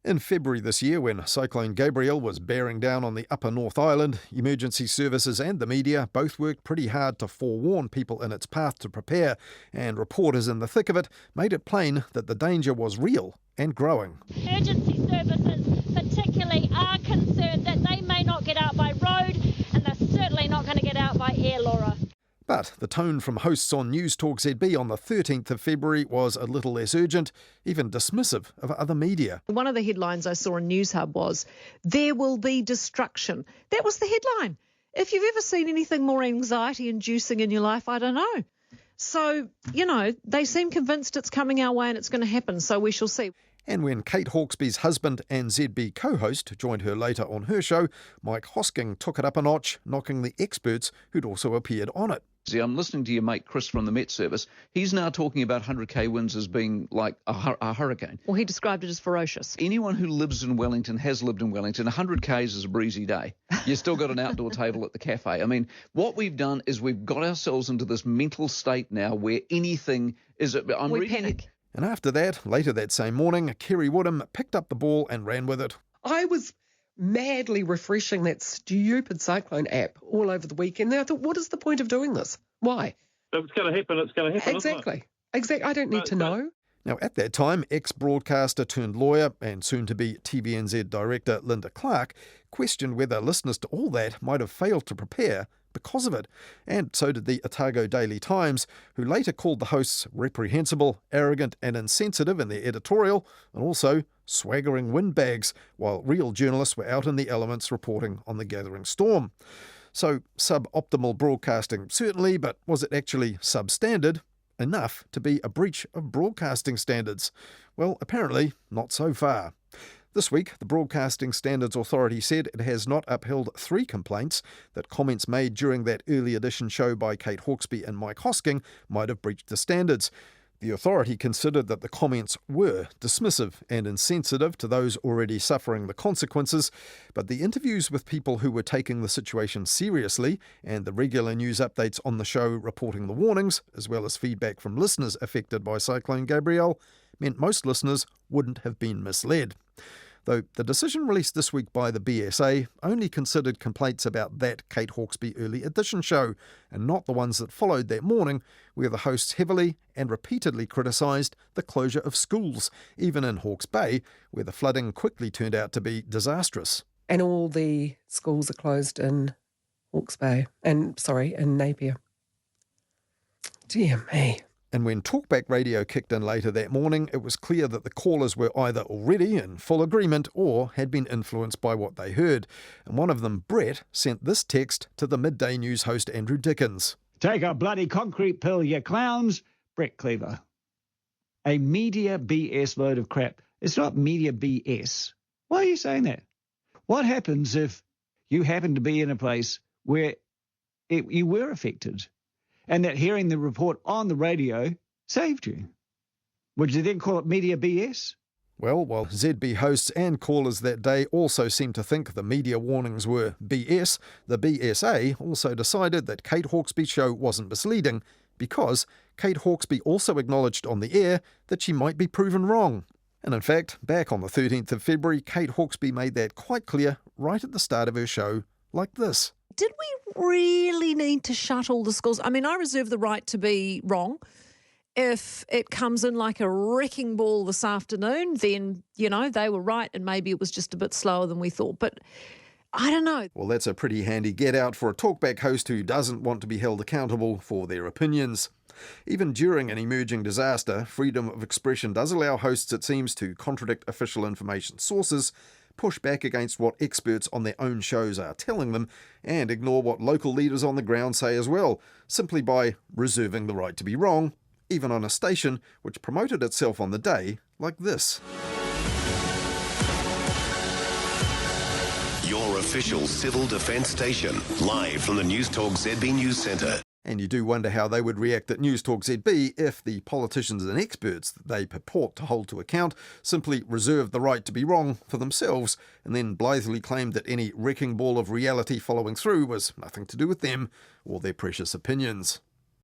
In February this year, when Cyclone Gabrielle was bearing down on the upper North Island, emergency services and the media both worked pretty hard to forewarn people in its path to prepare, and reporters in the thick of it made it plain that the danger was real and growing. Emergency services particularly are concerned that they may not get out by road, and they're certainly not going to get out by air, Laura. But the tone from hosts on News Talk ZB on the 13th of February was a little less urgent, even dismissive of other media. One of the headlines I saw on News Hub was, "There will be destruction." That was the headline. If you've ever seen anything more anxiety-inducing in your life, I don't know. So, they seem convinced it's coming our way and it's going to happen, so we shall see. And when Kate Hawkesby's husband and ZB co-host joined her later on her show, Mike Hosking took it up a notch, knocking the experts who'd also appeared on it. See, I'm listening to your mate Chris from the Met Service. He's now talking about 100k winds as being like a hurricane. Well, he described it as ferocious. Anyone who lives in Wellington, has lived in Wellington, 100k's is a breezy day. You still got an outdoor table at the cafe. I mean, what we've done is we've got ourselves into this mental state now where anything is... We panic. And after that, later that same morning, Kerry Woodham picked up the ball and ran with it. I was madly refreshing that stupid Cyclone app all over the weekend. And I thought, what is the point of doing this? Why? If it's going to happen, it's going to happen. Exactly. Exactly. I don't need to know. Now, at that time, ex-broadcaster turned lawyer and soon-to-be TVNZ director Linda Clark questioned whether listeners to all that might have failed to prepare because of it. And so did the Otago Daily Times, who later called the hosts reprehensible, arrogant and insensitive in their editorial, and also swaggering windbags, while real journalists were out in the elements reporting on the gathering storm. So suboptimal broadcasting certainly, but was it actually substandard? Enough to be a breach of broadcasting standards? Well, apparently not so far. This week, the Broadcasting Standards Authority said it has not upheld 3 complaints that comments made during that early edition show by Kate Hawkesby and Mike Hosking might have breached the standards. The authority considered that the comments were dismissive and insensitive to those already suffering the consequences, but the interviews with people who were taking the situation seriously and the regular news updates on the show reporting the warnings, as well as feedback from listeners affected by Cyclone Gabrielle, meant most listeners wouldn't have been misled. Though the decision released this week by the BSA only considered complaints about that Kate Hawkesby early edition show, and not the ones that followed that morning, where the hosts heavily and repeatedly criticised the closure of schools, even in Hawke's Bay, where the flooding quickly turned out to be disastrous. And all the schools are closed in Hawke's Bay, in Napier. Dear me. And when Talkback Radio kicked in later that morning, it was clear that the callers were either already in full agreement or had been influenced by what they heard. And one of them, Brett, sent this text to the Midday News host Andrew Dickens. Take a bloody concrete pill, you clowns. Brett Cleaver. A media BS load of crap. It's not media BS. Why are you saying that? What happens if you happen to be in a place where you were affected? And that hearing the report on the radio saved you? Would you then call it media BS? Well, while ZB hosts and callers that day also seemed to think the media warnings were BS, the BSA also decided that Kate Hawkesby's show wasn't misleading because Kate Hawkesby also acknowledged on the air that she might be proven wrong. And in fact, back on the 13th of February, Kate Hawkesby made that quite clear right at the start of her show, like this. Did we really need to shut all the schools? I mean, I reserve the right to be wrong. If it comes in like a wrecking ball this afternoon, then, they were right and maybe it was just a bit slower than we thought. But I don't know. Well, that's a pretty handy get-out for a talkback host who doesn't want to be held accountable for their opinions. Even during an emerging disaster, freedom of expression does allow hosts, it seems, to contradict official information sources, push back against what experts on their own shows are telling them, and ignore what local leaders on the ground say as well, simply by reserving the right to be wrong, even on a station which promoted itself on the day like this. Your official civil defence station, live from the News Talk ZB News Centre. And you do wonder how they would react at News Talk ZB if the politicians and experts that they purport to hold to account simply reserved the right to be wrong for themselves and then blithely claimed that any wrecking ball of reality following through was nothing to do with them or their precious opinions.